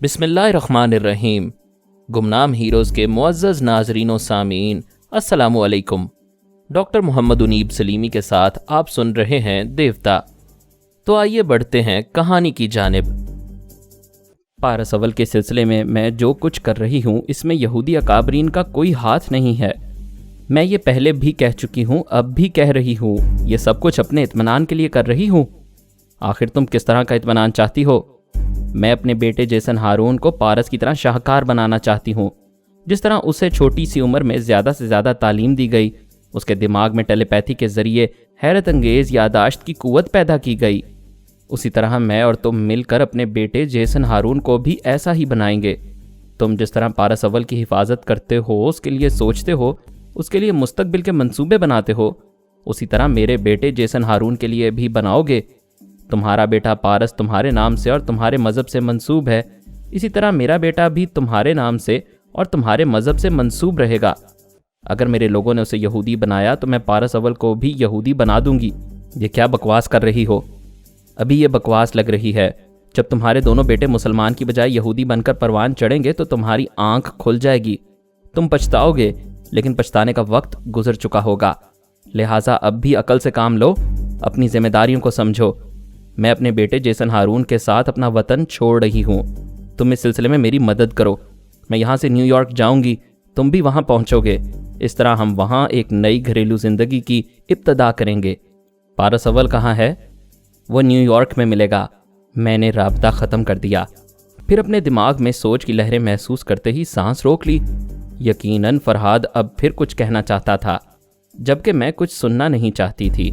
بسم اللہ الرحمن الرحیم۔ گمنام ہیروز کے معزز ناظرین و سامعین، السلام علیکم۔ ڈاکٹر محمد انیب سلیمی کے ساتھ آپ سن رہے ہیں دیوتا۔ تو آئیے بڑھتے ہیں کہانی کی جانب۔ پارس اول کے سلسلے میں جو کچھ کر رہی ہوں اس میں یہودی اکابرین کا کوئی ہاتھ نہیں ہے۔ میں یہ پہلے بھی کہہ چکی ہوں، اب بھی کہہ رہی ہوں، یہ سب کچھ اپنے اطمینان کے لیے کر رہی ہوں۔ آخر تم کس طرح کا اطمینان چاہتی ہو؟ میں اپنے بیٹے جیسے ہارون کو پارس کی طرح شاہکار بنانا چاہتی ہوں، جس طرح اسے چھوٹی سی عمر میں زیادہ سے زیادہ تعلیم دی گئی، اس کے دماغ میں ٹیلی پیتھی کے ذریعے حیرت انگیز یاداشت کی قوت پیدا کی گئی۔ اسی طرح میں اور تم مل کر اپنے بیٹے جیسن ہارون کو بھی ایسا ہی بنائیں گے۔ تم جس طرح پارس اول کی حفاظت کرتے ہو، اس کے لیے سوچتے ہو، اس کے لیے مستقبل کے منصوبے بناتے ہو، اسی طرح میرے بیٹے جیسن ہارون کے لیے بھی بناؤ گے۔ تمہارا بیٹا پارس تمہارے نام سے اور تمہارے مذہب سے منسوب ہے، اسی طرح میرا بیٹا بھی تمہارے نام سے اور تمہارے مذہب سے منسوب رہے گا۔ اگر میرے لوگوں نے اسے یہودی بنایا تو میں پارس اول کو بھی یہودی بنا دوں گی۔ یہ کیا بکواس کر رہی ہو؟ ابھی یہ بکواس لگ رہی ہے، جب تمہارے دونوں بیٹے مسلمان کی بجائے یہودی بن کر پروان چڑھیں گے تو تمہاری آنکھ کھل جائے گی، تم پچھتاؤ گے، لیکن پچھتانے کا وقت گزر چکا ہوگا۔ لہٰذا اب بھی عقل سے کام لو، اپنی ذمہ داریوں کو سمجھو۔ میں اپنے بیٹے جیسن ہارون کے ساتھ اپنا وطن چھوڑ رہی ہوں، تم اس سلسلے میں میری مدد کرو۔ میں یہاں سے نیو یارک جاؤں گی، تم بھی وہاں پہنچو گے، اس طرح ہم وہاں ایک نئی گھریلو زندگی کی ابتدا کریں گے۔ پارس اول کہاں ہے؟ وہ نیو یارک میں ملے گا۔ میں نے رابطہ ختم کر دیا، پھر اپنے دماغ میں سوچ کی لہریں محسوس کرتے ہی سانس روک لی۔ یقیناً فرہاد اب پھر کچھ کہنا چاہتا تھا، جبکہ میں کچھ سننا نہیں چاہتی تھی۔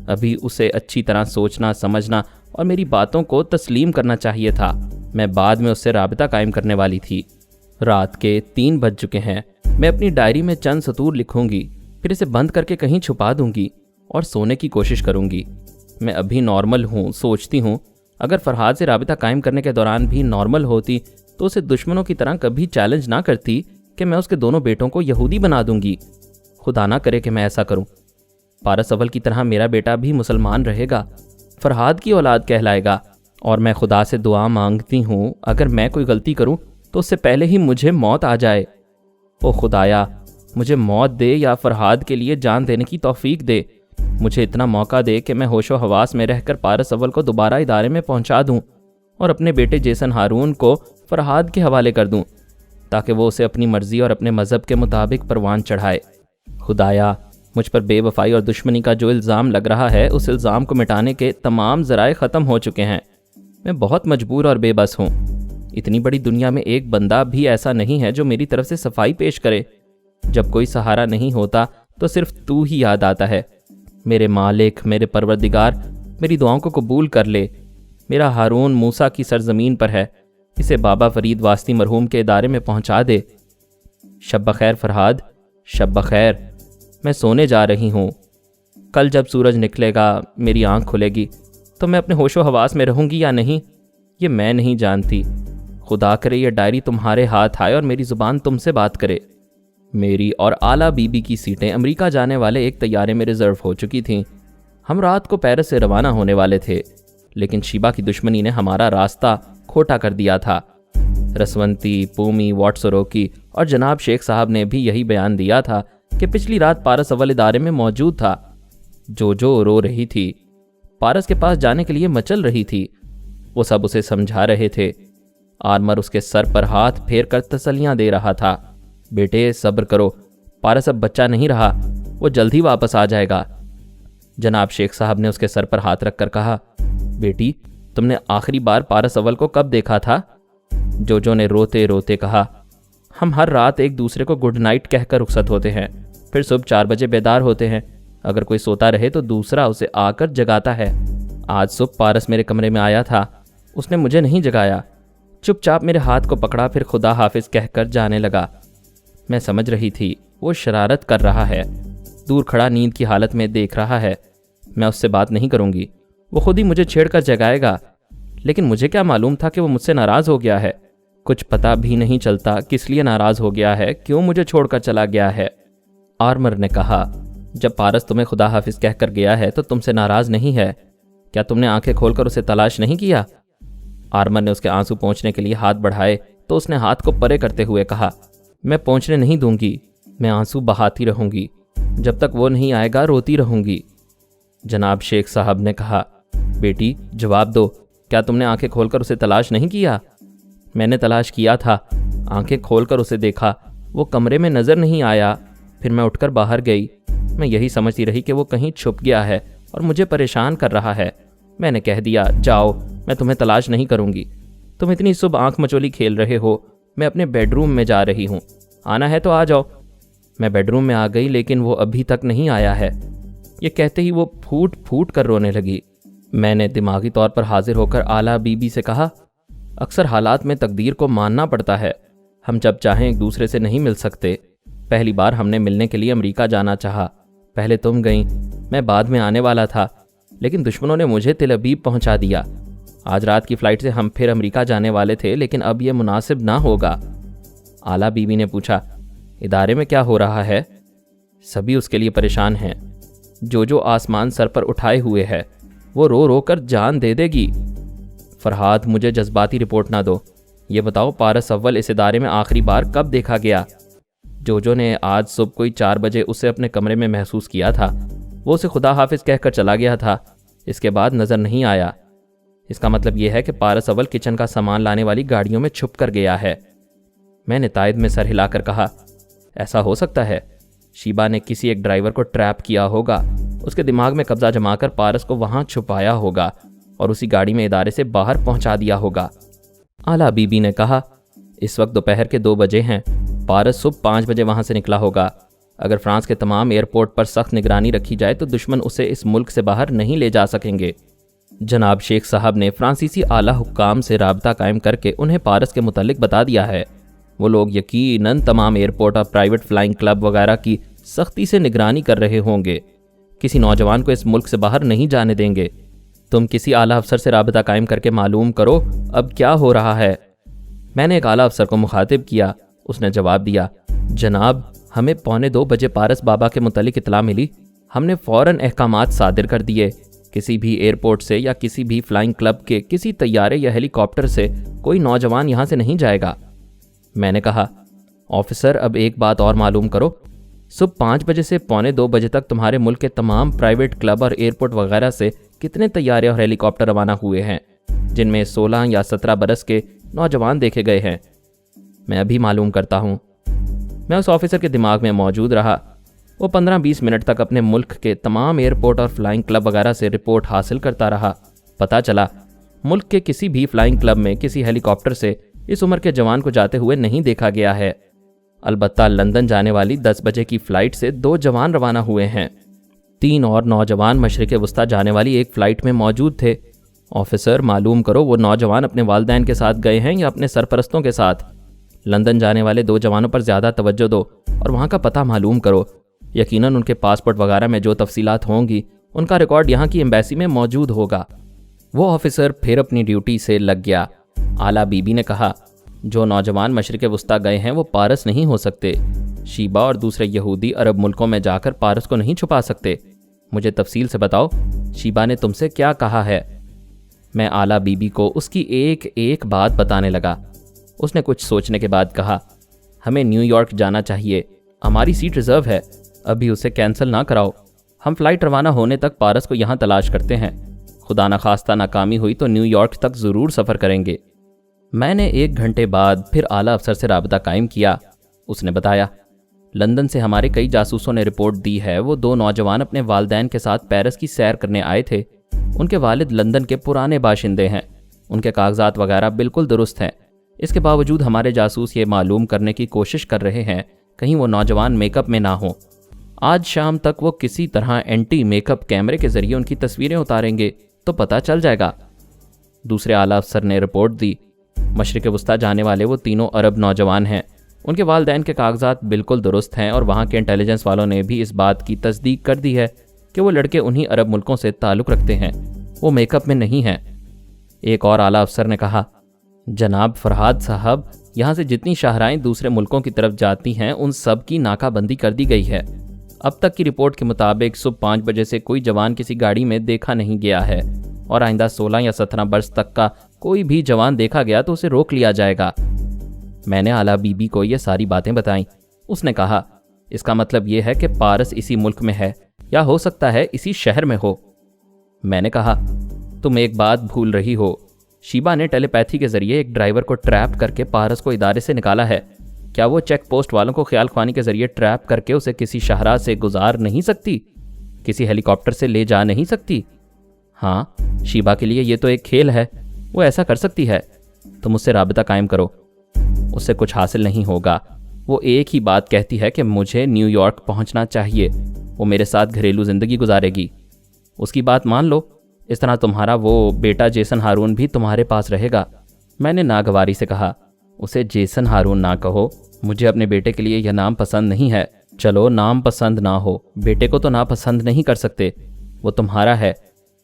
ابھی اسے اچھی طرح سوچنا، سمجھنا اور میری باتوں کو تسلیم کرنا چاہیے تھا۔ میں بعد میں اس سے رابطہ قائم کرنے والی تھی۔ رات کے 3 بج چکے ہیں۔ میں اپنی ڈائری میں چند سطور لکھوں گی، پھر اسے بند کر کے کہیں چھپا دوں گی اور سونے کی کوشش کروں گی۔ میں ابھی نارمل ہوں، سوچتی ہوں اگر فرہاد سے رابطہ قائم کرنے کے دوران بھی نارمل ہوتی تو اسے دشمنوں کی طرح کبھی چیلنج نہ کرتی کہ میں اس کے دونوں بیٹوں کو یہودی بنا دوں گی۔ خدا نہ کرے کہ میں ایسا کروں۔ پارس اول کی طرح میرا بیٹا بھی مسلمان رہے گا، فرہاد کی اولاد کہلائے گا، اور میں خدا سے دعا مانگتی ہوں اگر میں کوئی غلطی کروں تو اس سے پہلے ہی مجھے موت آ جائے۔ او خدایا، مجھے موت دے یا فرہاد کے لیے جان دینے کی توفیق دے۔ مجھے اتنا موقع دے کہ میں ہوش و حواس میں رہ کر پارس اول کو دوبارہ ادارے میں پہنچا دوں اور اپنے بیٹے جیسن ہارون کو فرہاد کے حوالے کر دوں تاکہ وہ اسے اپنی مرضی اور اپنے مذہب کے مطابق پروان چڑھائے۔ خدایا، مجھ پر بے وفائی اور دشمنی کا جو الزام لگ رہا ہے، اس الزام کو مٹانے کے تمام ذرائع ختم ہو چکے ہیں۔ میں بہت مجبور اور بے بس ہوں۔ اتنی بڑی دنیا میں ایک بندہ بھی ایسا نہیں ہے جو میری طرف سے صفائی پیش کرے۔ جب کوئی سہارا نہیں ہوتا تو صرف تو ہی یاد آتا ہے۔ میرے مالک، میرے پروردگار، میری دعاؤں کو قبول کر لے۔ میرا ہارون موسیٰ کی سرزمین پر ہے، اسے بابا فرید واسطی مرحوم کے ادارے میں پہنچا دے۔ شب بخیر فرہاد، شب بخیر۔ میں سونے جا رہی ہوں۔ کل جب سورج نکلے گا، میری آنکھ کھلے گی تو میں اپنے ہوش و حواس میں رہوں گی یا نہیں، یہ میں نہیں جانتی۔ خدا کرے یہ ڈائری تمہارے ہاتھ آئے اور میری زبان تم سے بات کرے۔ میری اور اعلیٰ بی بی کی سیٹیں امریکہ جانے والے ایک طیارے میں ریزرو ہو چکی تھیں۔ ہم رات کو پیرس سے روانہ ہونے والے تھے، لیکن شیبہ کی دشمنی نے ہمارا راستہ کھوٹا کر دیا تھا۔ رسونتی، پومی، واٹسروکی اور جناب شیخ صاحب نے بھی یہی بیان دیا تھا کہ پچھلی رات پارس اول ادارے میں موجود تھا۔ جو رو رہی تھی، پارس کے پاس جانے کے لیے مچل رہی تھی، وہ سب اسے سمجھا رہے تھے۔ آرمر اس کے سر پر ہاتھ پھیر کر تسلیاں دے رہا تھا۔ بیٹے صبر کرو، پارس اب بچہ نہیں رہا، وہ جلد ہی واپس آ جائے گا۔ جناب شیخ صاحب نے اس کے سر پر ہاتھ رکھ کر کہا، بیٹی تم نے آخری بار پارس اول کو کب دیکھا تھا؟ جو نے روتے روتے کہا، ہم ہر رات ایک دوسرے کو گڈ نائٹ کہہ کر رخصت ہوتے ہیں، پھر صبح 4 بجے بیدار ہوتے ہیں۔ اگر کوئی سوتا رہے تو دوسرا اسے آ کر جگاتا ہے۔ آج صبح پارس میرے کمرے میں آیا تھا، اس نے مجھے نہیں جگایا، چپ چاپ میرے ہاتھ کو پکڑا، پھر خدا حافظ کہہ کر جانے لگا۔ میں سمجھ رہی تھی وہ شرارت کر رہا ہے، دور کھڑا نیند کی حالت میں دیکھ رہا ہے۔ میں اس سے بات نہیں کروں گی، وہ خود ہی مجھے چھیڑ کر جگائے گا، لیکن مجھے کیا معلوم تھا کہ وہ مجھ سے ناراض ہو گیا ہے۔ کچھ پتہ بھی نہیں چلتا کس لیے ناراض ہو گیا ہے، کیوں مجھے چھوڑ کر چلا گیا ہے۔ آرمر نے کہا، جب پارس تمہیں خدا حافظ کہہ کر گیا ہے تو تم سے ناراض نہیں ہے، کیا تم نے آنکھیں کھول کر اسے تلاش نہیں کیا؟ آرمن نے اس کے آنسو پونچھنے کے لیے ہاتھ بڑھائے تو اس نے ہاتھ کو پرے کرتے ہوئے کہا، میں پونچھنے نہیں دوں گی، میں آنسو بہاتی رہوں گی، جب تک وہ نہیں آئے گا روتی رہوں گی۔ جناب شیخ صاحب نے کہا، بیٹی جواب دو، کیا تم نے آنکھیں کھول کر اسے تلاش نہیں کیا؟ میں نے تلاش کیا تھا، آنکھیں کھول کر اسے دیکھا، وہ کمرے میں نظر نہیں آیا، پھر میں اٹھ کر باہر گئی، میں یہی سمجھتی رہی کہ وہ کہیں چھپ گیا ہے اور مجھے پریشان کر رہا ہے۔ میں نے کہہ دیا، جاؤ، میں تمہیں تلاش نہیں کروں گی، تم اتنی صبح آنکھ مچولی کھیل رہے ہو، میں اپنے بیڈ روم میں جا رہی ہوں، آنا ہے تو آ جاؤ۔ میں بیڈ روم میں آ گئی لیکن وہ ابھی تک نہیں آیا ہے۔ یہ کہتے ہی وہ پھوٹ پھوٹ کر رونے لگی۔ میں نے دماغی طور پر حاضر ہو کر آلہ بی بی سے کہا، اکثر حالات میں تقدیر کو ماننا پڑتا ہے، ہم جب چاہیں ایک دوسرے سے نہیں مل سکتے۔ پہلی بار ہم نے ملنے کے لیے امریکہ جانا چاہا، پہلے تم گئیں، میں بعد میں آنے والا تھا، لیکن دشمنوں نے مجھے تل ابیب پہنچا دیا۔ آج رات کی فلائٹ سے ہم پھر امریکہ جانے والے تھے، لیکن اب یہ مناسب نہ ہوگا۔ آلہ بی بی نے پوچھا، ادارے میں کیا ہو رہا ہے؟ سبھی اس کے لیے پریشان ہیں، جو آسمان سر پر اٹھائے ہوئے ہے، وہ رو رو کر جان دے دے گی۔ فرحات، مجھے جذباتی رپورٹ نہ دو، یہ بتاؤ پارس اول اس ادارے میں آخری بار کب دیکھا گیا؟ جو نے آج صبح کوئی 4 بجے اسے اپنے کمرے میں محسوس کیا تھا، وہ اسے خدا حافظ کہہ کر چلا گیا تھا، اس کے بعد نظر نہیں آیا۔ اس کا مطلب یہ ہے کہ پارس اول کچن کا سامان لانے والی گاڑیوں میں چھپ کر گیا ہے۔ میں نے تائید میں سر ہلا کر کہا، ایسا ہو سکتا ہے، شیبہ نے کسی ایک ڈرائیور کو ٹریپ کیا ہوگا، اس کے دماغ میں قبضہ جما کر پارس کو وہاں چھپایا ہوگا اور اسی گاڑی میں ادارے سے باہر پہنچا دیا ہوگا۔ آلہ بی بی نے کہا، اس وقت دوپہر کے 2 بجے ہیں، پارس صبح 5 بجے وہاں سے نکلا ہوگا۔ اگر فرانس کے تمام ایئرپورٹ پر سخت نگرانی رکھی جائے تو دشمن اسے اس ملک سے باہر نہیں لے جا سکیں گے۔ جناب شیخ صاحب نے فرانسیسی اعلیٰ حکام سے رابطہ قائم کر کے انہیں پارس کے متعلق بتا دیا ہے۔ وہ لوگ یقیناً تمام ایئرپورٹ اور پرائیویٹ فلائنگ کلب وغیرہ کی سختی سے نگرانی کر رہے ہوں گے، کسی نوجوان کو اس ملک سے باہر نہیں جانے دیں گے۔ تم کسی اعلیٰ افسر سے رابطہ قائم کر کے معلوم کرو اب کیا ہو رہا ہے۔ میں نے ایک اعلیٰ افسر کو مخاطب کیا، اس نے جواب دیا، جناب ہمیں 1:45 بجے پارس بابا کے متعلق اطلاع ملی، ہم نے فوراً احکامات صادر کر دیے، کسی بھی ایئرپورٹ سے یا کسی بھی فلائنگ کلب کے کسی طیارے یا ہیلی کاپٹر سے کوئی نوجوان یہاں سے نہیں جائے گا۔ میں نے کہا، آفیسر اب ایک بات اور معلوم کرو، صبح 5 بجے سے 1:45 بجے تک تمہارے ملک کے تمام پرائیویٹ کلب اور ایئرپورٹ وغیرہ سے کتنے طیارے اور ہیلی کاپٹر روانہ ہوئے ہیں جن میں 16 یا 17 برس کے نوجوان دیکھے گئے ہیں؟ میں ابھی معلوم کرتا ہوں۔ میں اس آفیسر کے دماغ میں موجود رہا۔ وہ 15-20 منٹ تک اپنے ملک کے تمام ایئرپورٹ اور فلائنگ کلب وغیرہ سے رپورٹ حاصل کرتا رہا۔ پتہ چلا ملک کے کسی بھی فلائنگ کلب میں کسی ہیلی کاپٹر سے اس عمر کے جوان کو جاتے ہوئے نہیں دیکھا گیا ہے۔ البتہ لندن جانے والی 10 بجے کی فلائٹ سے 2 جوان روانہ ہوئے ہیں، 3 اور نوجوان مشرق وسطیٰ جانے والی ایک فلائٹ میں موجود تھے۔ آفیسر معلوم کرو وہ نوجوان اپنے والدین کے ساتھ گئے ہیں یا اپنے سرپرستوں کے ساتھ۔ لندن جانے والے 2 جوانوں پر زیادہ توجہ دو اور وہاں کا پتہ معلوم کرو، یقیناً ان کے پاسپورٹ وغیرہ میں جو تفصیلات ہوں گی ان کا ریکارڈ یہاں کی ایمبیسی میں موجود ہوگا۔ وہ آفیسر پھر اپنی ڈیوٹی سے لگ گیا۔ اعلیٰ بی بی نے کہا، جو نوجوان مشرق وسطیٰ گئے ہیں وہ پارس نہیں ہو سکتے، شیبہ اور دوسرے یہودی عرب ملکوں میں جا کر پارس کو نہیں چھپا سکتے۔ مجھے تفصیل سے بتاؤ شیبہ نے تم سے کیا کہا ہے؟ میں اعلیٰ بی بی کو اس کی ایک ایک بات بتانے لگا۔ اس نے کچھ سوچنے کے بعد کہا، ہمیں نیو یارک جانا چاہیے، ہماری سیٹ ریزرو ہے، ابھی اسے کینسل نہ کراؤ، ہم فلائٹ روانہ ہونے تک پارس کو یہاں تلاش کرتے ہیں، خدا نخواستہ ناکامی ہوئی تو نیو یارک تک ضرور سفر کریں گے۔ میں نے 1 گھنٹے بعد پھر اعلیٰ افسر سے رابطہ قائم کیا۔ اس نے بتایا، لندن سے ہمارے کئی جاسوسوں نے رپورٹ دی ہے، وہ 2 نوجوان اپنے والدین کے ساتھ پیرس کی سیر کرنے آئے تھے۔ ان کے والد لندن کے پرانے باشندے ہیں، ان کے کاغذات وغیرہ بالکل درست ہیں۔ اس کے باوجود ہمارے جاسوس یہ معلوم کرنے کی کوشش کر رہے ہیں کہیں وہ نوجوان میک اپ میں نہ ہوں۔ آج شام تک وہ کسی طرح اینٹی میک اپ کیمرے کے ذریعے ان کی تصویریں اتاریں گے تو پتہ چل جائے گا۔ دوسرے اعلیٰ افسر نے رپورٹ دی، مشرق وسطیٰ جانے والے وہ 3 عرب نوجوان ہیں، ان کے والدین کے کاغذات بالکل درست ہیں اور وہاں کے انٹیلیجنس والوں نے بھی اس بات کی تصدیق کر دی ہے کہ وہ لڑکے انہی عرب ملکوں سے تعلق رکھتے ہیں، وہ میک اپ میں نہیں ہیں۔ ایک اور اعلیٰ افسر نے کہا، جناب فرحات صاحب، یہاں سے جتنی شاہراہیں دوسرے ملکوں کی طرف جاتی ہیں ان سب کی ناکہ بندی کر دی گئی ہے۔ اب تک کی رپورٹ کے مطابق صبح 5 بجے سے کوئی جوان کسی گاڑی میں دیکھا نہیں گیا ہے۔ اور آئندہ 16 یا 17 برس تک کا کوئی بھی جوان دیکھا گیا تو اسے روک لیا جائے گا۔ میں نے اعلیٰ بی بی کو یہ ساری باتیں بتائیں۔ اس نے کہا، اس کا مطلب یہ ہے کہ پارس اسی ملک میں ہے یا ہو سکتا ہے اسی شہر میں ہو۔ میں نے کہا، تم ایک بات بھول رہی ہو، شیبا نے ٹیلی پیتھی کے ذریعے ایک ڈرائیور کو ٹریپ کر کے پارس کو ادارے سے نکالا ہے۔ کیا وہ چیک پوسٹ والوں کو خیال خوانی کے ذریعے ٹریپ کر کے اسے کسی شاہراہ سے گزار نہیں سکتی؟ کسی ہیلی کاپٹر سے لے جا نہیں سکتی؟ ہاں، شیبا کے لیے یہ تو ایک کھیل ہے، وہ ایسا کر سکتی ہے۔ تم اس سے رابطہ قائم کرو۔ اس سے کچھ حاصل نہیں ہوگا۔ وہ ایک ہی بات کہتی ہے کہ مجھے نیو یارک پہنچنا چاہیے، وہ میرے ساتھ گھریلو زندگی گزارے گی۔ اس کی بات مان لو، اس طرح تمہارا وہ بیٹا جیسن ہارون بھی تمہارے پاس رہے گا۔ میں نے ناگواری سے کہا، اسے جیسن ہارون نہ کہو، مجھے اپنے بیٹے کے لیے یہ نام پسند نہیں ہے۔ چلو نام پسند نہ ہو، بیٹے کو تو ناپسند نہیں کر سکتے، وہ تمہارا ہے۔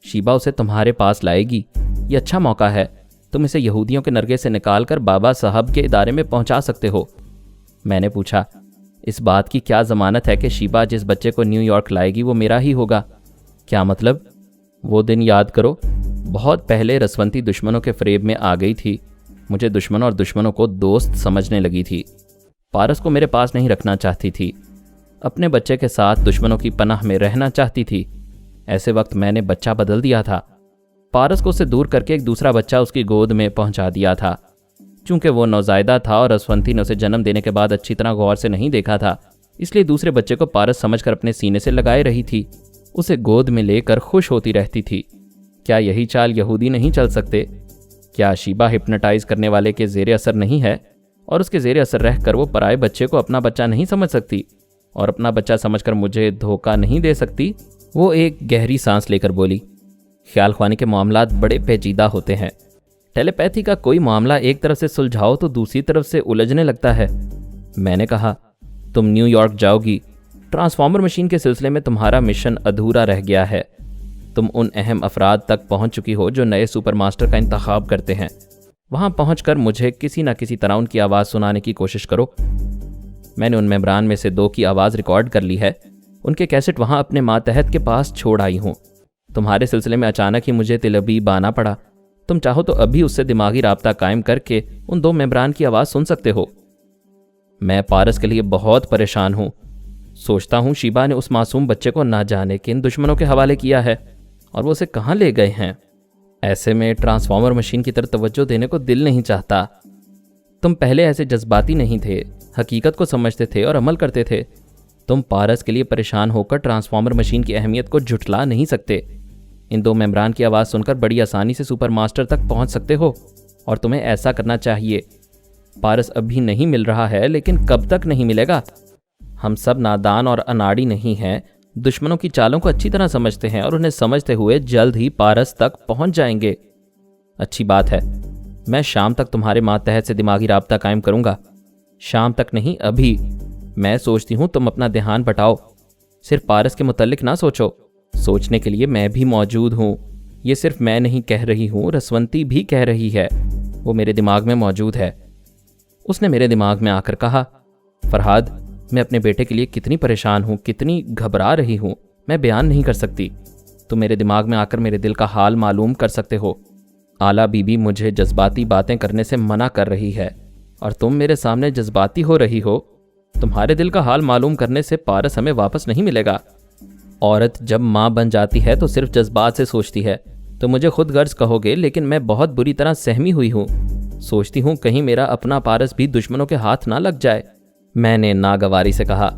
شیبا اسے تمہارے پاس لائے گی، یہ اچھا موقع ہے، تم اسے یہودیوں کے نرگے سے نکال کر بابا صاحب کے ادارے میں پہنچا سکتے ہو۔ میں نے پوچھا، اس بات کی کیا ضمانت ہے کہ شیبا جس بچے کو نیو یارک لائے گی وہ میرا ہی ہوگا؟ کیا مطلب؟ وہ دن یاد کرو، بہت پہلے رسونتی دشمنوں کے فریب میں آ گئی تھی، مجھے دشمنوں اور دشمنوں کو دوست سمجھنے لگی تھی۔ پارس کو میرے پاس نہیں رکھنا چاہتی تھی، اپنے بچے کے ساتھ دشمنوں کی پناہ میں رہنا چاہتی تھی۔ ایسے وقت میں نے بچہ بدل دیا تھا، پارس کو اسے دور کر کے ایک دوسرا بچہ اس کی گود میں پہنچا دیا تھا۔ چونکہ وہ نوزائیدہ تھا اور رسونتی نے اسے جنم دینے کے بعد اچھی طرح غور سے نہیں دیکھا تھا، اس لیے دوسرے بچے کو پارس سمجھ کر اپنے سینے سے لگائے رہی تھی، اسے گود میں لے کر خوش ہوتی رہتی تھی۔ کیا یہی چال یہودی نہیں چل سکتے؟ کیا شیبا ہپنوٹائز کرنے والے کے زیر اثر نہیں ہے، اور اس کے زیر اثر رہ کر وہ پرائے بچے کو اپنا بچہ نہیں سمجھ سکتی، اور اپنا بچہ سمجھ کر مجھے دھوکہ نہیں دے سکتی؟ وہ ایک گہری سانس لے کر بولی، خیال خوانی کے معاملات بڑے پیچیدہ ہوتے ہیں، ٹیلی پیتھی کا کوئی معاملہ ایک طرف سے سلجھاؤ تو دوسری طرف سے الجھنے لگتا ہے۔ میں نے کہا، تم نیو یارک جاؤ گی، ٹرانسفارمر مشین کے سلسلے میں تمہارا مشن ادھورا رہ گیا ہے، تم ان اہم افراد تک پہنچ چکی ہو جو نئے سپر ماسٹر کا انتخاب کرتے ہیں، وہاں پہنچ کر مجھے کسی نہ کسی طرح ان کی آواز سنانے کی کوشش کرو۔ میں نے ان ممبران میں سے 2 کی آواز ریکارڈ کر لی ہے، ان کے کیسٹ وہاں اپنے ماتحت کے پاس چھوڑ آئی ہوں۔ تمہارے سلسلے میں اچانک ہی مجھے طلبیب آنا پڑا، تم چاہو تو ابھی اس سے دماغی رابطہ قائم کر کے ان 2 ممبران کی آواز سن سکتے ہو۔ میں پارس کے لیے بہت پریشان ہوں، سوچتا ہوں شیبا نے اس معصوم بچے کو نہ جانے کن دشمنوں کے حوالے کیا ہے، اور وہ اسے کہاں لے گئے ہیں۔ ایسے میں ٹرانسفارمر مشین کی طرف توجہ دینے کو دل نہیں چاہتا۔ تم پہلے ایسے جذباتی نہیں تھے، حقیقت کو سمجھتے تھے اور عمل کرتے تھے۔ تم پارس کے لیے پریشان ہو کر ٹرانسفارمر مشین کی اہمیت کو جھٹلا نہیں سکتے۔ ان 2 ممبران کی آواز سن کر بڑی آسانی سے سپر ماسٹر تک پہنچ سکتے ہو، اور تمہیں ایسا کرنا چاہیے۔ پارس ابھی نہیں مل رہا ہے، لیکن کب تک نہیں ملے گا؟ ہم سب نادان اور اناڑی نہیں ہیں، دشمنوں کی چالوں کو اچھی طرح سمجھتے ہیں، اور انہیں سمجھتے ہوئے جلد ہی پارس تک پہنچ جائیں گے۔ اچھی بات ہے، میں شام تک تمہارے ماتحت سے دماغی رابطہ قائم کروں گا۔ شام تک نہیں، ابھی۔ میں سوچتی ہوں تم اپنا دھیان بٹاؤ، صرف پارس کے متعلق نہ سوچو، سوچنے کے لیے میں بھی موجود ہوں۔ یہ صرف میں نہیں کہہ رہی ہوں، رسونتی بھی کہہ رہی ہے، وہ میرے دماغ میں موجود ہے۔ اس نے میرے دماغ میں آ کر کہا، فرہاد، میں اپنے بیٹے کے لیے کتنی پریشان ہوں، کتنی گھبرا رہی ہوں، میں بیان نہیں کر سکتی۔ تم میرے دماغ میں آ کر میرے دل کا حال معلوم کر سکتے ہو۔ اعلیٰ بی بی مجھے جذباتی باتیں کرنے سے منع کر رہی ہے، اور تم میرے سامنے جذباتی ہو رہی ہو۔ تمہارے دل کا حال معلوم کرنے سے پارس ہمیں واپس نہیں ملے گا۔ عورت جب ماں بن جاتی ہے تو صرف جذبات سے سوچتی ہے، تو مجھے خود غرض کہو گے، لیکن میں بہت بری طرح سہمی ہوئی ہوں، سوچتی ہوں کہیں میرا اپنا پارس بھی دشمنوں کے ہاتھ نہ لگ جائے۔ میں نے ناگواری سے کہا،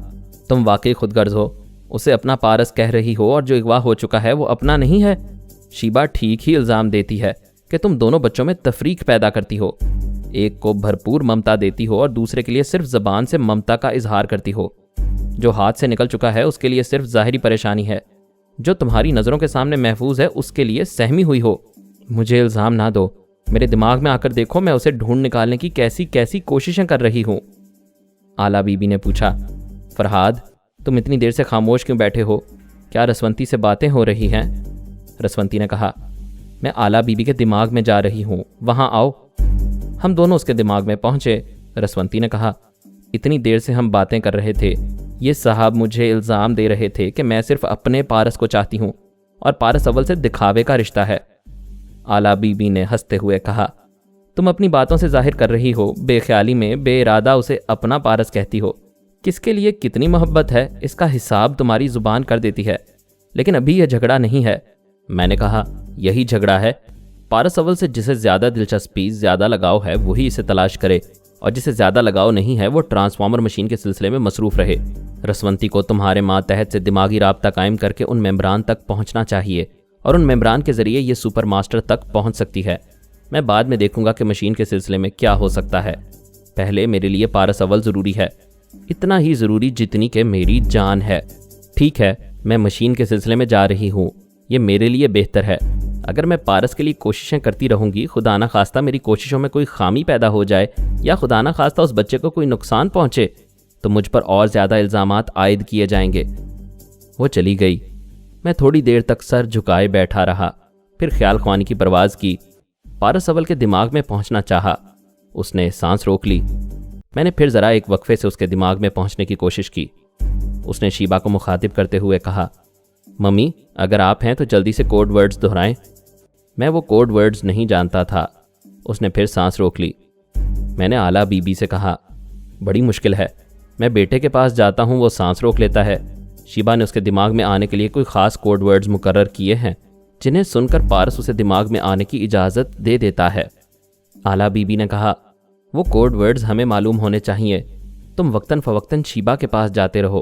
تم واقعی خود غرض ہو، اسے اپنا پارس کہہ رہی ہو، اور جو اغوا ہو چکا ہے وہ اپنا نہیں ہے۔ شیبا ٹھیک ہی الزام دیتی ہے کہ تم دونوں بچوں میں تفریق پیدا کرتی ہو، ایک کو بھرپور ممتا دیتی ہو اور دوسرے کے لیے صرف زبان سے ممتا کا اظہار کرتی ہو۔ جو ہاتھ سے نکل چکا ہے اس کے لیے صرف ظاہری پریشانی ہے، جو تمہاری نظروں کے سامنے محفوظ ہے اس کے لیے سہمی ہوئی ہو۔ مجھے الزام نہ دو، میرے دماغ میں آ کر دیکھو، میں اسے ڈھونڈ نکالنے کی کیسی کوششیں کر رہی ہوں۔ اعلیٰ بی بی نے پوچھا، فرہاد، تم اتنی دیر سے خاموش کیوں بیٹھے ہو؟ کیا رسونتی سے باتیں ہو رہی ہیں؟ رسونتی نے کہا، میں اعلیٰ بی بی کے دماغ میں جا رہی ہوں، وہاں آؤ۔ ہم دونوں اس کے دماغ میں پہنچے۔ رسونتی نے کہا، اتنی دیر سے ہم باتیں کر رہے تھے، یہ صاحب مجھے الزام دے رہے تھے کہ میں صرف اپنے پارس کو چاہتی ہوں، اور پارس اول سے دکھاوے کا رشتہ ہے۔ اعلیٰ بی بی نے ہنستے ہوئے کہا، تم اپنی باتوں سے ظاہر کر رہی ہو، بے خیالی میں بے ارادہ اسے اپنا پارس کہتی ہو۔ کس کے لیے کتنی محبت ہے اس کا حساب تمہاری زبان کر دیتی ہے، لیکن ابھی یہ جھگڑا نہیں ہے۔ میں نے کہا، یہی جھگڑا ہے۔ پارس اول سے جسے زیادہ دلچسپی، زیادہ لگاؤ ہے وہی اسے تلاش کرے، اور جسے زیادہ لگاؤ نہیں ہے وہ ٹرانسفارمر مشین کے سلسلے میں مصروف رہے۔ رسونتی کو تمہارے ماتحت سے دماغی رابطہ قائم کر کے ان ممبران تک پہنچنا چاہیے، اور ان ممبران کے ذریعے یہ سپر ماسٹر تک پہنچ سکتی ہے۔ میں بعد میں دیکھوں گا کہ مشین کے سلسلے میں کیا ہو سکتا ہے۔ پہلے میرے لیے پارس اول ضروری ہے، اتنا ہی ضروری جتنی کہ میری جان ہے۔ ٹھیک ہے، میں مشین کے سلسلے میں جا رہی ہوں، یہ میرے لیے بہتر ہے۔ اگر میں پارس کے لیے کوششیں کرتی رہوں گی، خدا نہ خواستہ میری کوششوں میں کوئی خامی پیدا ہو جائے، یا خدا نہ خواستہ اس بچے کو کوئی نقصان پہنچے، تو مجھ پر اور زیادہ الزامات عائد کیے جائیں گے۔ وہ چلی گئی۔ میں تھوڑی دیر تک سر جھکائے بیٹھا رہا، پھر خیال خوانی کی پرواز کی۔ پارس اول کے دماغ میں پہنچنا چاہا۔ اس نے سانس روک لی۔ میں نے پھر ذرا ایک وقفے سے اس کے دماغ میں پہنچنے کی کوشش کی۔ اس نے شیبا کو مخاطب کرتے ہوئے کہا، ممی اگر آپ ہیں تو جلدی سے کوڈ ورڈز دہرائیں۔ میں وہ کوڈ ورڈز نہیں جانتا تھا۔ اس نے پھر سانس روک لی۔ میں نے اعلیٰ بی بی سے کہا، بڑی مشکل ہے، میں بیٹے کے پاس جاتا ہوں وہ سانس روک لیتا ہے۔ شیبا نے اس کے دماغ میں آنے کے لیے کوئی خاص کوڈ ورڈز مقرر کیے ہیں جنہیں سن کر پارس اسے دماغ میں آنے کی اجازت دے دیتا ہے۔ اعلیٰ بی بی نے کہا، وہ کوڈ ورڈز ہمیں معلوم ہونے چاہیے۔ تم وقتاً فوقتاً شیبا کے پاس جاتے رہو،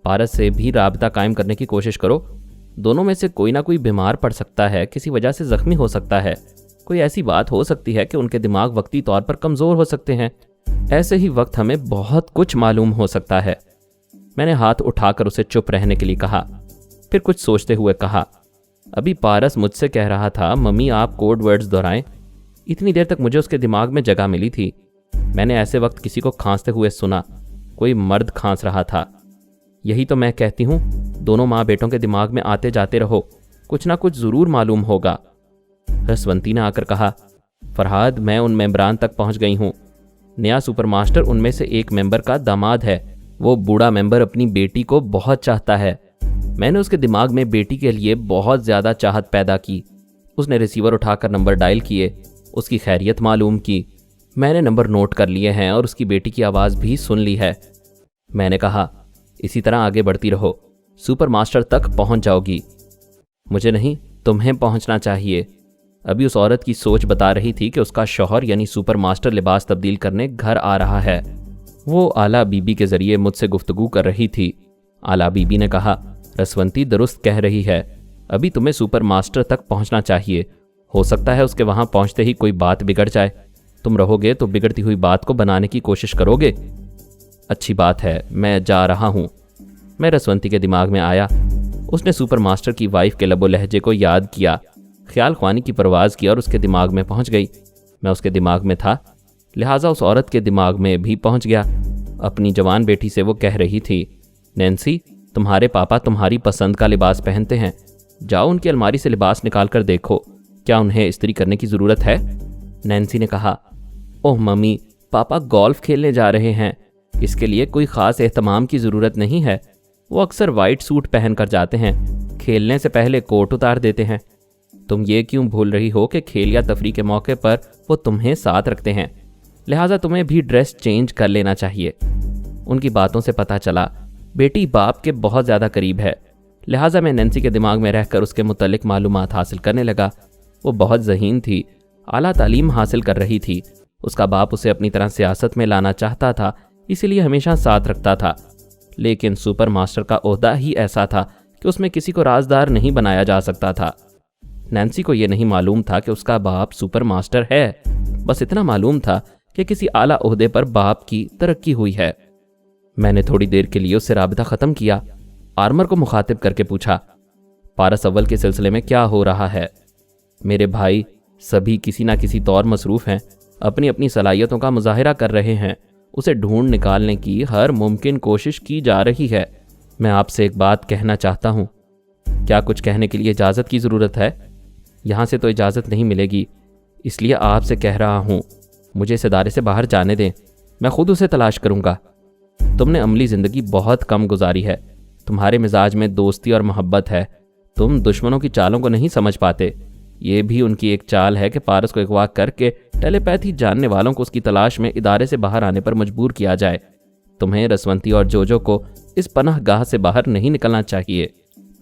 پارس سے بھی رابطہ قائم کرنے کی کوشش کرو۔ دونوں میں سے کوئی نہ کوئی بیمار پڑ سکتا ہے، کسی وجہ سے زخمی ہو سکتا ہے، کوئی ایسی بات ہو سکتی ہے کہ ان کے دماغ وقتی طور پر کمزور ہو سکتے ہیں۔ ایسے ہی وقت ہمیں بہت کچھ معلوم ہو سکتا ہے۔ میں نے ہاتھ اٹھا کر اسے چپ رہنے کے لیے کہا، پھر کچھ سوچتے ہوئے کہا، ابھی پارس مجھ سے کہہ رہا تھا ممی آپ کوڈ ورڈز دہرائیں۔ اتنی دیر تک مجھے اس کے دماغ میں جگہ ملی تھی۔ میں نے ایسے وقت کسی کو کھانستے ہوئے سنا، کوئی مرد کھانس رہا تھا۔ یہی تو میں کہتی ہوں، دونوں ماں بیٹوں کے دماغ میں آتے جاتے رہو، کچھ نہ کچھ ضرور معلوم ہوگا۔ رسونتی نے آ کر کہا، فرہاد میں ان ممبران تک پہنچ گئی ہوں۔ نیا سپر ماسٹر ان میں سے ایک ممبر کا داماد ہے۔ وہ بوڑھا ممبر اپنی بیٹی کو بہت چاہتا ہے۔ میں نے اس کے دماغ میں بیٹی کے لیے بہت زیادہ چاہت پیدا کی۔ اس نے ریسیور اٹھا کر نمبر ڈائل کیے، اس کی خیریت معلوم کی۔ میں نے نمبر نوٹ کر لیے ہیں اور اس کی بیٹی کی آواز بھی سن لی ہے۔ میں نے کہا، اسی طرح آگے بڑھتی رہو، سپر ماسٹر تک پہنچ جاؤ گی۔ مجھے نہیں، تمہیں پہنچنا چاہیے۔ ابھی اس عورت کی سوچ بتا رہی تھی کہ اس کا شوہر یعنی سپر ماسٹر لباس تبدیل کرنے گھر آ رہا ہے۔ وہ اعلیٰ بی بی کے ذریعے مجھ سے گفتگو کر رہی تھی۔ اعلیٰ بی بی نے کہا، رسونتی درست کہہ رہی ہے، ابھی تمہیں سپر ماسٹر تک پہنچنا چاہیے۔ ہو سکتا ہے اس کے وہاں پہنچتے ہی کوئی بات بگڑ جائے، تم رہو گے تو بگڑتی ہوئی بات کو بنانے کی کوشش کرو گے۔ اچھی بات ہے، میں جا رہا ہوں۔ میں رسونتی کے دماغ میں آیا۔ اس نے سپر ماسٹر کی وائف کے لب و لہجے کو یاد کیا، خیال خوانی کی پرواز کی اور اس کے دماغ میں پہنچ گئی۔ میں اس کے دماغ میں تھا، لہٰذا اس عورت کے دماغ میں بھی پہنچ گیا۔ اپنی جوان بیٹی سے وہ کہہ رہی تھی، نینسی تمہارے پاپا تمہاری پسند کا لباس پہنتے ہیں، جاؤ ان کی الماری سے لباس نکال کر دیکھو، کیا انہیں استری کرنے کی ضرورت ہے؟ نینسی نے کہا، اوہ ممی، پاپا گولف کھیلنے جا رہے ہیں، اس کے لیے کوئی خاص اہتمام کی ضرورت نہیں ہے۔ وہ اکثر وائٹ سوٹ پہن کر جاتے ہیں، کھیلنے سے پہلے کوٹ اتار دیتے ہیں۔ تم یہ کیوں بھول رہی ہو کہ کھیل یا تفریح کے موقع پر وہ تمہیں ساتھ رکھتے ہیں، لہٰذا تمہیں بھی ڈریس چینج کر لینا چاہیے۔ ان کی باتوں سے پتہ چلا بیٹی باپ کے بہت زیادہ قریب ہے، لہٰذا میں نینسی کے دماغ میں رہ کر اس کے متعلق معلومات حاصل کرنے لگا۔ وہ بہت ذہین تھی، اعلیٰ تعلیم حاصل کر رہی تھی۔ اس کا باپ اسے اپنی طرح سیاست میں لانا چاہتا تھا، اسی لیے ہمیشہ ساتھ رکھتا تھا، لیکن سپر ماسٹر کا عہدہ ہی ایسا تھا کہ اس میں کسی کو رازدار نہیں بنایا جا سکتا تھا۔ نینسی کو یہ نہیں معلوم تھا کہ اس کا باپ سپر ماسٹر ہے، بس اتنا معلوم تھا کہ کسی اعلیٰ عہدے پر باپ کی ترقی ہوئی ہے۔ میں نے تھوڑی دیر کے لیے اس سے رابطہ ختم کیا، آرمر کو مخاطب کر کے پوچھا، پارس اول کے سلسلے میں کیا ہو رہا ہے؟ میرے بھائی سبھی کسی نہ کسی طور مصروف ہیں، اپنی اپنی صلاحیتوں کا مظاہرہ کر رہے ہیں، اسے ڈھونڈ نکالنے کی ہر ممکن کوشش کی جا رہی ہے۔ میں آپ سے ایک بات کہنا چاہتا ہوں۔ کیا کچھ کہنے کے لیے اجازت کی ضرورت ہے؟ یہاں سے تو اجازت نہیں ملے گی، اس لیے آپ سے کہہ رہا ہوں، مجھے اس ادارے سے باہر جانے دیں، میں خود اسے تلاش کروں گا۔ تم نے عملی زندگی بہت کم گزاری ہے، تمہارے مزاج میں دوستی اور محبت ہے، تم دشمنوں کی چالوں کو نہیں سمجھ پاتے۔ یہ بھی ان کی ایک چال ہے کہ پارس کو اغوا کر کے ٹیلی پیتھی جاننے والوں کو اس کی تلاش میں ادارے سے باہر آنے پر مجبور کیا جائے۔ تمہیں رسونتی اور جوجو کو اس پناہ گاہ سے باہر نہیں نکلنا چاہیے۔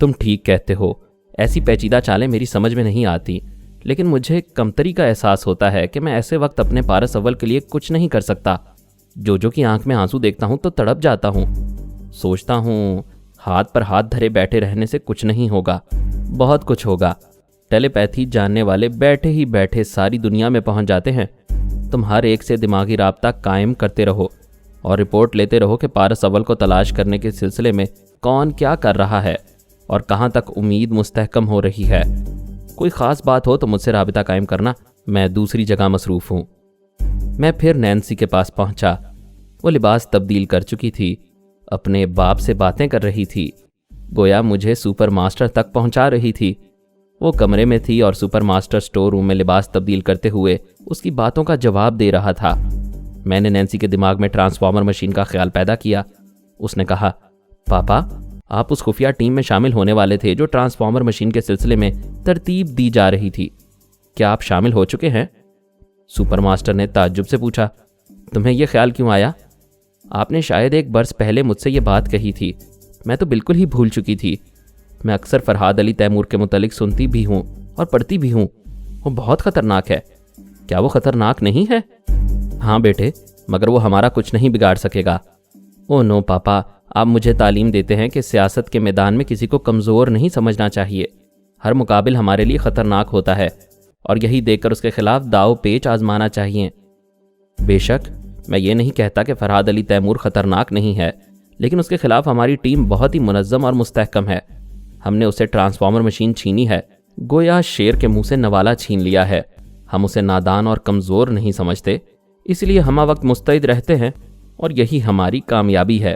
تم ٹھیک کہتے ہو، ایسی پیچیدہ چالیں میری سمجھ میں نہیں آتی، لیکن مجھے کمتری کا احساس ہوتا ہے کہ میں ایسے وقت اپنے پارس اول کے لیے کچھ نہیں کر سکتا۔ جوجو کی آنکھ میں آنسو دیکھتا ہوں تو تڑپ جاتا ہوں، سوچتا ہوں ہاتھ پر ہاتھ دھرے بیٹھے رہنے سے کچھ نہیں ہوگا، بہت کچھ ہوگا۔ ٹیلی پیتھی جاننے والے بیٹھے ہی بیٹھے ساری دنیا میں پہنچ جاتے ہیں۔ تم ہر ایک سے دماغی رابطہ قائم کرتے رہو اور رپورٹ لیتے رہو کہ پارس اول کو تلاش کرنے کے سلسلے میں کون کیا کر رہا ہے اور کہاں تک امید مستحکم ہو رہی ہے۔ کوئی خاص بات ہو تو مجھ سے رابطہ قائم کرنا، میں دوسری جگہ مصروف ہوں۔ میں پھر نینسی کے پاس پہنچا۔ وہ لباس تبدیل کر چکی تھی، اپنے باپ سے باتیں کر رہی تھی، گویا مجھے سپر ماسٹر تک پہنچا رہی تھی۔ وہ کمرے میں تھی اور سپر ماسٹر سٹور روم میں لباس تبدیل کرتے ہوئے اس کی باتوں کا جواب دے رہا تھا۔ میں نے نینسی کے دماغ میں ٹرانسفارمر مشین کا خیال پیدا کیا۔ اس نے کہا، پاپا آپ اس خفیہ ٹیم میں شامل ہونے والے تھے جو ٹرانسفارمر مشین کے سلسلے میں ترتیب دی جا رہی تھی، کیا آپ شامل ہو چکے ہیں؟ سپر ماسٹر نے تعجب سے پوچھا، تمہیں یہ خیال کیوں آیا؟ آپ نے شاید ایک برس پہلے مجھ سے یہ بات کہی تھی، میں تو بالکل ہی بھول چکی تھی۔ میں اکثر فرحاد علی تیمور کے متعلق سنتی بھی ہوں اور پڑھتی بھی ہوں، وہ بہت خطرناک ہے۔ کیا وہ خطرناک نہیں ہے؟ ہاں بیٹے، مگر وہ ہمارا کچھ نہیں بگاڑ سکے گا۔ او نو پاپا، آپ مجھے تعلیم دیتے ہیں کہ سیاست کے میدان میں کسی کو کمزور نہیں سمجھنا چاہیے۔ ہر مقابل ہمارے لیے خطرناک ہوتا ہے اور یہی دیکھ کر اس کے خلاف داؤ پیچ آزمانا چاہیے۔ بے شک میں یہ نہیں کہتا کہ فرحاد علی تیمور خطرناک نہیں ہے، لیکن اس کے خلاف ہماری ٹیم بہت ہی منظم اور مستحکم ہے۔ ہم نے اسے ٹرانسفارمر مشین چھینی ہے، گویا شیر کے منہ سے نوالا چھین لیا ہے۔ ہم اسے نادان اور کمزور نہیں سمجھتے، اس لیے ہمہ وقت مستعد رہتے ہیں اور یہی ہماری کامیابی ہے۔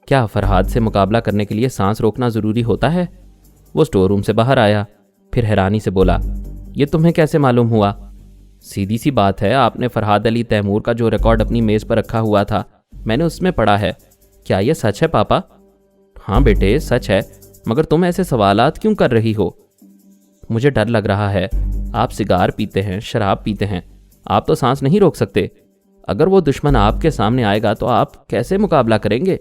کیا فرحاد سے مقابلہ کرنے کے لیے سانس روکنا ضروری ہوتا ہے؟ وہ سٹور روم سے باہر آیا، پھر حیرانی سے بولا، یہ تمہیں کیسے معلوم ہوا؟ سیدھی سی بات ہے، آپ نے فرحاد علی تیمور کا جو ریکارڈ اپنی میز پر رکھا ہوا تھا میں نے اس میں پڑھا ہے۔ کیا یہ سچ ہے پاپا؟ ہاں بیٹے سچ ہے، مگر تم ایسے سوالات کیوں کر رہی ہو؟ مجھے ڈر لگ رہا ہے۔ آپ سگار پیتے ہیں، شراب پیتے ہیں، آپ تو سانس نہیں روک سکتے۔ اگر وہ دشمن آپ کے سامنے آئے گا تو آپ کیسے مقابلہ کریں گے؟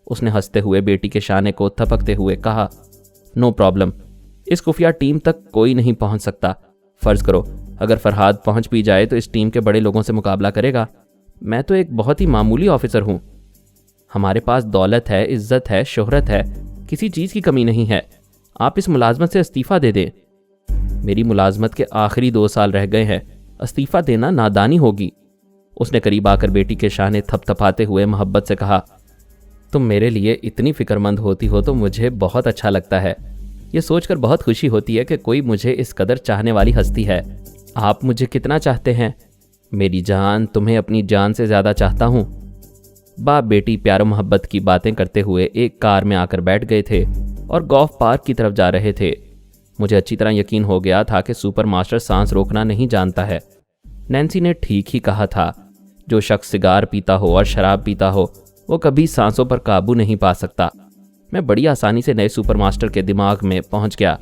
اس نے ہنستے ہوئے بیٹی کے شانے کو تھپکتے ہوئے کہا، نو پرابلم، اس خفیہ ٹیم تک کوئی نہیں پہنچ سکتا۔ فرض کرو اگر فرحاد پہنچ بھی جائے تو اس ٹیم کے بڑے لوگوں سے مقابلہ کرے گا؟ میں تو ایک بہت ہی معمولی آفیسر ہوں۔ ہمارے پاس دولت ہے، عزت ہے، شہرت ہے، کسی چیز کی کمی نہیں ہے۔ آپ اس ملازمت سے استعفیٰ دے دیں۔ میری ملازمت کے آخری 2 سال رہ گئے ہیں، استعفیٰ دینا نادانی ہوگی۔ اس نے قریب آ کر بیٹی کے شانے تھپ تھپاتے ہوئے محبت سے کہا، تم میرے لیے اتنی فکر مند ہوتی ہو تو مجھے بہت اچھا لگتا ہے۔ یہ سوچ کر بہت خوشی ہوتی ہے کہ کوئی مجھے اس قدر چاہنے والی ہستی ہے۔ آپ مجھے کتنا چاہتے ہیں؟ میری جان، تمہیں اپنی جان سے زیادہ چاہتا ہوں۔ باپ بیٹی پیار و محبت کی باتیں کرتے ہوئے ایک کار میں آ کر بیٹھ گئے تھے اور گولف پارک کی طرف جا رہے تھے۔ مجھے اچھی طرح یقین ہو گیا تھا کہ سپر ماسٹر سانس روکنا نہیں جانتا ہے۔ نینسی نے ٹھیک ہی کہا تھا، جو شخص سگار پیتا ہو اور شراب پیتا ہو وہ کبھی سانسوں پر قابو نہیں پا سکتا۔ میں بڑی آسانی سے نئے سپر ماسٹر کے دماغ میں پہنچ گیا۔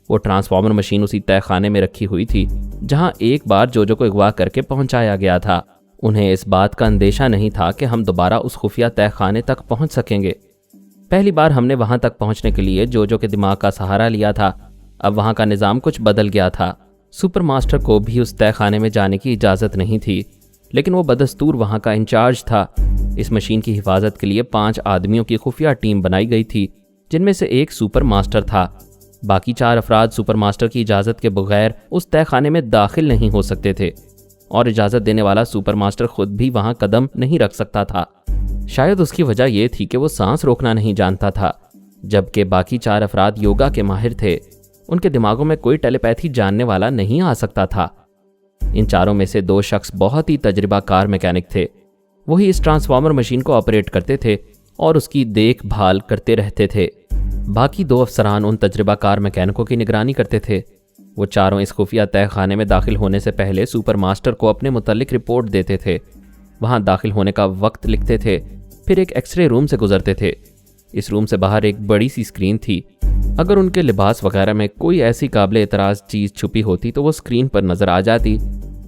وہ ٹرانسفارمر مشین اسی تہہ خانے میں رکھی ہوئی تھی جہاں ایک بار جوجو کو اغوا کر کے پہنچایا گیا تھا۔ انہیں اس بات کا اندیشہ نہیں تھا کہ ہم دوبارہ اس خفیہ تہہ خانے تک پہنچ سکیں گے۔ پہلی بار ہم نے وہاں تک پہنچنے کے لیے جوجو کے دماغ کا سہارا لیا تھا، اب وہاں کا نظام کچھ بدل گیا تھا۔ سپر ماسٹر کو بھی اس تہہ خانے میں جانے کی اجازت نہیں تھی، لیکن وہ بدستور وہاں کا انچارج تھا۔ اس مشین کی حفاظت کے لیے 5 آدمیوں کی خفیہ ٹیم بنائی گئی تھی، جن میں سے ایک سپر ماسٹر تھا۔ باقی 4 افراد سپر ماسٹر کی اجازت کے بغیر اس تہہ خانے میں داخل نہیں ہو سکتے تھے، اور اجازت دینے والا سپر ماسٹر خود بھی وہاں قدم نہیں رکھ سکتا تھا۔ شاید اس کی وجہ یہ تھی کہ وہ سانس روکنا نہیں جانتا تھا، جبکہ باقی 4 افراد یوگا کے ماہر تھے۔ ان کے دماغوں میں کوئی ٹیلی پیتھی جاننے والا نہیں آ سکتا تھا۔ ان 4 میں سے 2 شخص بہت ہی تجربہ کار میکینک تھے، وہی اس ٹرانسفارمر مشین کو آپریٹ کرتے تھے اور اس کی دیکھ بھال کرتے رہتے تھے۔ باقی 2 افسران ان تجربہ کار میکینکوں کی نگرانی کرتے تھے۔ وہ چاروں اس خفیہ تہہ خانے میں داخل ہونے سے پہلے سپر ماسٹر کو اپنے متعلق رپورٹ دیتے تھے، وہاں داخل ہونے کا وقت لکھتے تھے، پھر ایک ایکس رے روم سے گزرتے تھے۔ اس روم سے باہر ایک بڑی سی اسکرین تھی. اگر ان کے لباس وغیرہ میں کوئی ایسی قابل اعتراض چیز چھپی ہوتی تو وہ اسکرین پر نظر آ جاتی.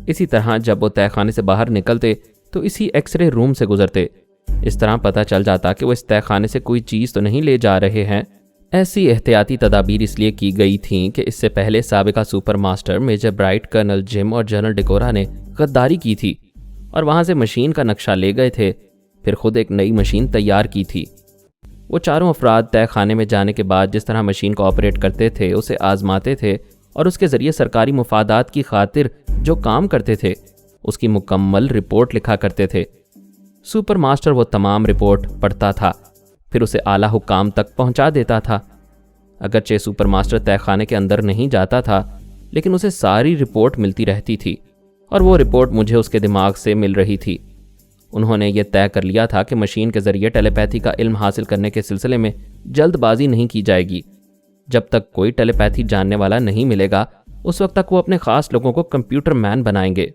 اسی طرح جب وہ تہہ خانے سے باہر نکلتے تو اسی ایکس رے روم سے گزرتے. اس طرح پتہ چل جاتا کہ وہ اس تہہ خانے سے کوئی چیز تو نہیں لے جا رہے ہیں. ایسی احتیاطی تدابیر اس لیے کی گئی تھیں کہ اس سے پہلے سابقہ super master Major Bright, Colonel Jim اور جنرل ڈیکورا نے غداری کی تھی اور وہاں سے مشین کا نقشہ لے گئے تھے، پھر خود ایک نئی مشین تیار کی تھی. وہ چاروں افراد تہہ خانے میں جانے کے بعد جس طرح مشین کو آپریٹ کرتے تھے اسے آزماتے تھے اور اس کے ذریعے سرکاری مفادات کی خاطر جو کام کرتے تھے اس کی مکمل رپورٹ لکھا کرتے تھے. سپر ماسٹر وہ تمام رپورٹ پڑھتا تھا، پھر اسے اعلیٰ حکام تک پہنچا دیتا تھا. اگرچہ سپر ماسٹر تہہ خانے کے اندر نہیں جاتا تھا لیکن اسے ساری رپورٹ ملتی رہتی تھی اور وہ رپورٹ مجھے اس کے دماغ سے مل رہی تھی. انہوں نے یہ طے کر لیا تھا کہ مشین کے ذریعے ٹیلی پیتھی کا علم حاصل کرنے کے سلسلے میں جلد بازی نہیں کی جائے گی. جب تک کوئی ٹیلی پیتھی جاننے والا نہیں ملے گا اس وقت تک وہ اپنے خاص لوگوں کو کمپیوٹر مین بنائیں گے.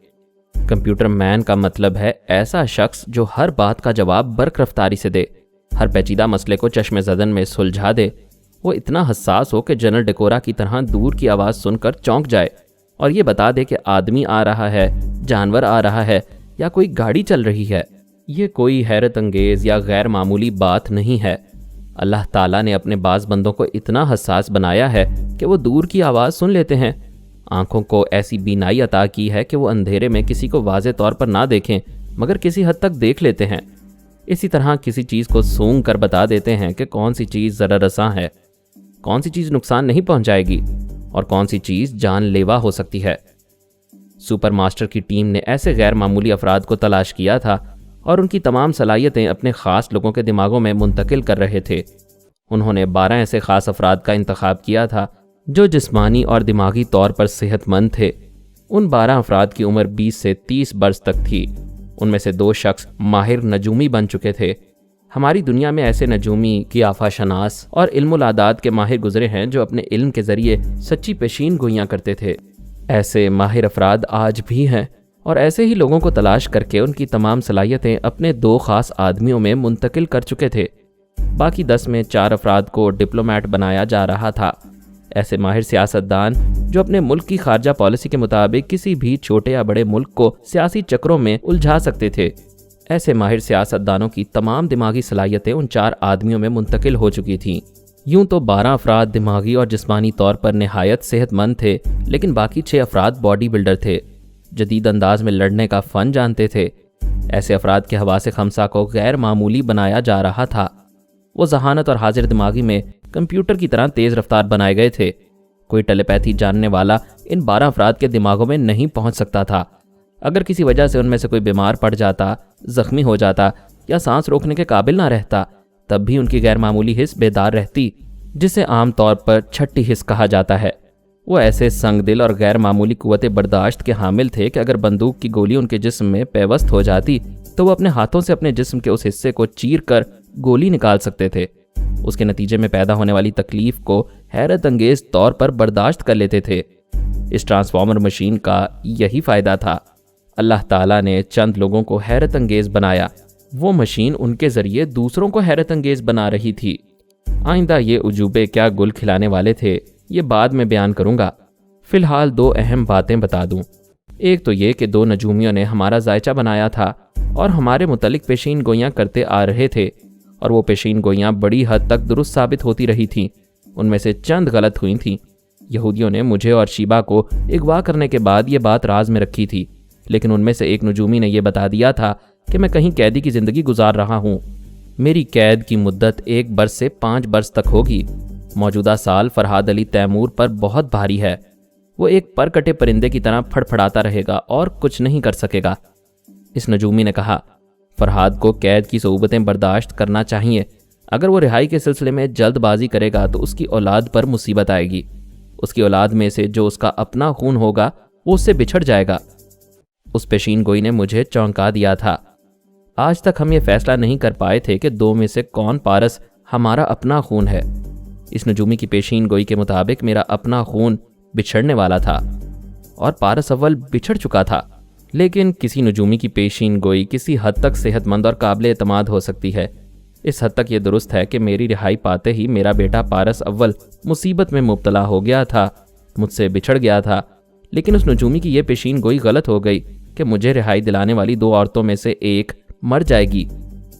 کمپیوٹر مین کا مطلب ہے ایسا شخص جو ہر بات کا جواب برق رفتاری سے دے، ہر پیچیدہ مسئلے کو چشم زدن میں سلجھا دے. وہ اتنا حساس ہو کہ جنرل ڈیکورا کی طرح دور کی آواز سن کر چونک جائے اور یہ بتا دے کہ آدمی آ رہا ہے، جانور آ رہا ہے یا کوئی گاڑی چل رہی ہے. یہ کوئی حیرت انگیز یا غیر معمولی بات نہیں ہے. اللہ تعالیٰ نے اپنے بعض بندوں کو اتنا حساس بنایا ہے کہ وہ دور کی آواز سن لیتے ہیں. آنکھوں کو ایسی بینائی عطا کی ہے کہ وہ اندھیرے میں کسی کو واضح طور پر نہ دیکھیں مگر کسی حد تک دیکھ لیتے ہیں. اسی طرح کسی چیز کو سونگ کر بتا دیتے ہیں کہ کون سی چیز ضرر رساں ہے، کون سی چیز نقصان نہیں پہنچائے گی اور کون سی چیز جان لیوا ہو سکتی ہے. سپر ماسٹر کی ٹیم نے ایسے غیر معمولی افراد کو تلاش کیا تھا اور ان کی تمام صلاحیتیں اپنے خاص لوگوں کے دماغوں میں منتقل کر رہے تھے. انہوں نے 12 ایسے خاص افراد کا انتخاب کیا تھا جو جسمانی اور دماغی طور پر صحت مند تھے. ان 12 افراد کی عمر 20 سے 30 برس تک تھی. ان میں سے 2 شخص ماہر نجومی بن چکے تھے. ہماری دنیا میں ایسے نجومی، قیافہ شناس اور علم العادات کے ماہر گزرے ہیں جو اپنے علم کے ذریعے سچی پیشین گوئیاں کرتے تھے. ایسے ماہر افراد آج بھی ہیں اور ایسے ہی لوگوں کو تلاش کر کے ان کی تمام صلاحیتیں اپنے 2 خاص آدمیوں میں منتقل کر چکے تھے. باقی 10 میں 4 افراد کو ڈپلومیٹ بنایا جا رہا تھا. ایسے ماہر سیاستدان جو اپنے ملک کی خارجہ پالیسی کے مطابق کسی بھی چھوٹے یا بڑے ملک کو سیاسی چکروں میں الجھا سکتے تھے. ایسے ماہر سیاستدانوں کی تمام دماغی صلاحیتیں ان 4 آدمیوں میں منتقل ہو چکی تھیں. یوں تو 12 افراد دماغی اور جسمانی طور پر نہایت صحت مند تھے لیکن باقی 6 افراد باڈی بلڈر تھے، جدید انداز میں لڑنے کا فن جانتے تھے. ایسے افراد کے حواس خمسہ کو غیر معمولی بنایا جا رہا تھا. وہ ذہانت اور حاضر دماغی میں کمپیوٹر کی طرح تیز رفتار بنائے گئے تھے. کوئی ٹیلی پیتھی جاننے والا ان 12 افراد کے دماغوں میں نہیں پہنچ سکتا تھا. اگر کسی وجہ سے ان میں سے کوئی بیمار پڑ جاتا، زخمی ہو جاتا یا سانس روکنے کے قابل نہ رہتا تب بھی ان کی غیر معمولی حس بیدار رہتی، جسے عام طور پر چھٹی حس کہا جاتا ہے. وہ ایسے سنگ دل اور غیر معمولی قوت برداشت کے حامل تھے کہ اگر بندوق کی گولی ان کے جسم میں پیوست ہو جاتی تو وہ اپنے ہاتھوں سے اپنے جسم کے اس حصے کو چیر کر گولی نکال سکتے تھے. اس کے نتیجے میں پیدا ہونے والی تکلیف کو حیرت انگیز طور پر برداشت کر لیتے تھے. اس ٹرانسفارمر مشین کا یہی فائدہ تھا. اللہ تعالیٰ نے چند لوگوں کو حیرت انگیز بنایا، وہ مشین ان کے ذریعے دوسروں کو حیرت انگیز بنا رہی تھی. آئندہ یہ عجوبے کیا گل کھلانے والے تھے یہ بعد میں بیان کروں گا. فی الحال 2 اہم باتیں بتا دوں. ایک تو یہ کہ 2 نجومیوں نے ہمارا ذائچہ بنایا تھا اور ہمارے متعلق پیشین گوئیاں کرتے آ رہے تھے اور وہ پیشین گوئیاں بڑی حد تک درست ثابت ہوتی رہی تھیں. ان میں سے چند غلط ہوئی تھیں. یہودیوں نے مجھے اور شیبہ کو اغوا کرنے کے بعد یہ بات راز میں رکھی تھی، لیکن ان میں سے ایک نجومی نے یہ بتا دیا تھا کہ میں کہیں قیدی کی زندگی گزار رہا ہوں. میری قید کی مدت 1 برس سے 5 برس تک ہوگی. موجودہ سال فرحاد علی تیمور پر بہت بھاری ہے. وہ ایک پر کٹے پرندے کی طرح پھڑ پھڑاتا رہے گا اور کچھ نہیں کر سکے گا. اس نجومی نے کہا، فرحاد کو قید کی صعوبتیں برداشت کرنا چاہیے. اگر وہ رہائی کے سلسلے میں جلد بازی کرے گا تو اس کی اولاد پر مصیبت آئے گی. اس کی اولاد میں سے جو اس کا اپنا خون ہوگا وہ اس سے بچھڑ جائے گا. اس پیشین گوئی نے مجھے چونکا دیا تھا. آج تک ہم یہ فیصلہ نہیں کر پائے تھے کہ 2 میں سے کون پارس ہمارا اپنا خون ہے. اس نجومی کی پیشین گوئی کے مطابق میرا اپنا خون بچھڑنے والا تھا اور پارس اول بچھڑ چکا تھا. لیکن کسی نجومی کی پیشین گوئی کسی حد تک صحت مند اور قابل اعتماد ہو سکتی ہے. اس حد تک یہ درست ہے کہ میری رہائی پاتے ہی میرا بیٹا پارس اول مصیبت میں مبتلا ہو گیا تھا، مجھ سے بچھڑ گیا تھا، لیکن اس نجومی کی یہ پیشین گوئی غلط ہو گئی کہ مجھے رہائی دلانے والی 2 عورتوں میں سے ایک مر جائے گی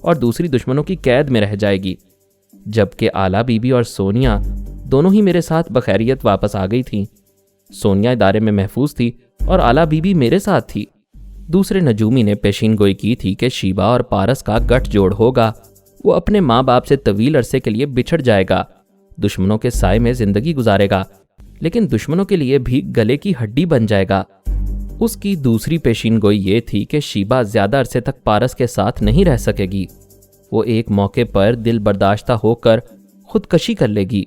اور دوسری دشمنوں کی قید میں رہ جائے گی، جبکہ آلا بی بی اور سونیا دونوں ہی میرے ساتھ بخیریت واپس آ گئی تھیں۔ سونیا ادارے میں محفوظ تھی اور آلا بی بی میرے ساتھ تھی۔ دوسرے نجومی نے پیشین گوئی کی تھی کہ شیبہ اور پارس کا گٹھ جوڑ ہوگا، وہ اپنے ماں باپ سے طویل عرصے کے لیے بچھڑ جائے گا، دشمنوں کے سائے میں زندگی گزارے گا، لیکن دشمنوں کے لیے بھی گلے کی ہڈی بن جائے گا۔ اس کی دوسری پیشین گوئی یہ تھی کہ شیبہ زیادہ عرصے تک پارس کے ساتھ نہیں رہ سکے گی، وہ ایک موقع پر دل برداشتہ ہو کر خودکشی کر لے گی۔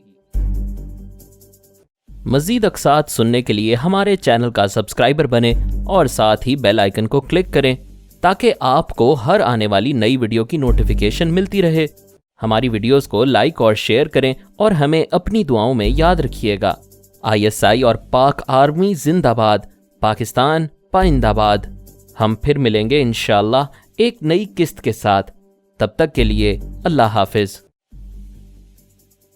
مزید اقساط سننے کے لیے ہمارے چینل کا سبسکرائبر بنیں اور ساتھ ہی بیل آئیکن کو کلک کریں تاکہ آپ کو ہر آنے والی نئی ویڈیو کی نوٹیفیکیشن ملتی رہے۔ ہماری ویڈیوز کو لائک اور شیئر کریں اور ہمیں اپنی دعاؤں میں یاد رکھیے گا۔ ISI اور پاک آرمی زندہ باد، پاکستان پائندہ باد۔ ہم پھر ملیں گے انشاءاللہ ایک نئی قسط کے ساتھ، تب تک کے لیے اللہ حافظ۔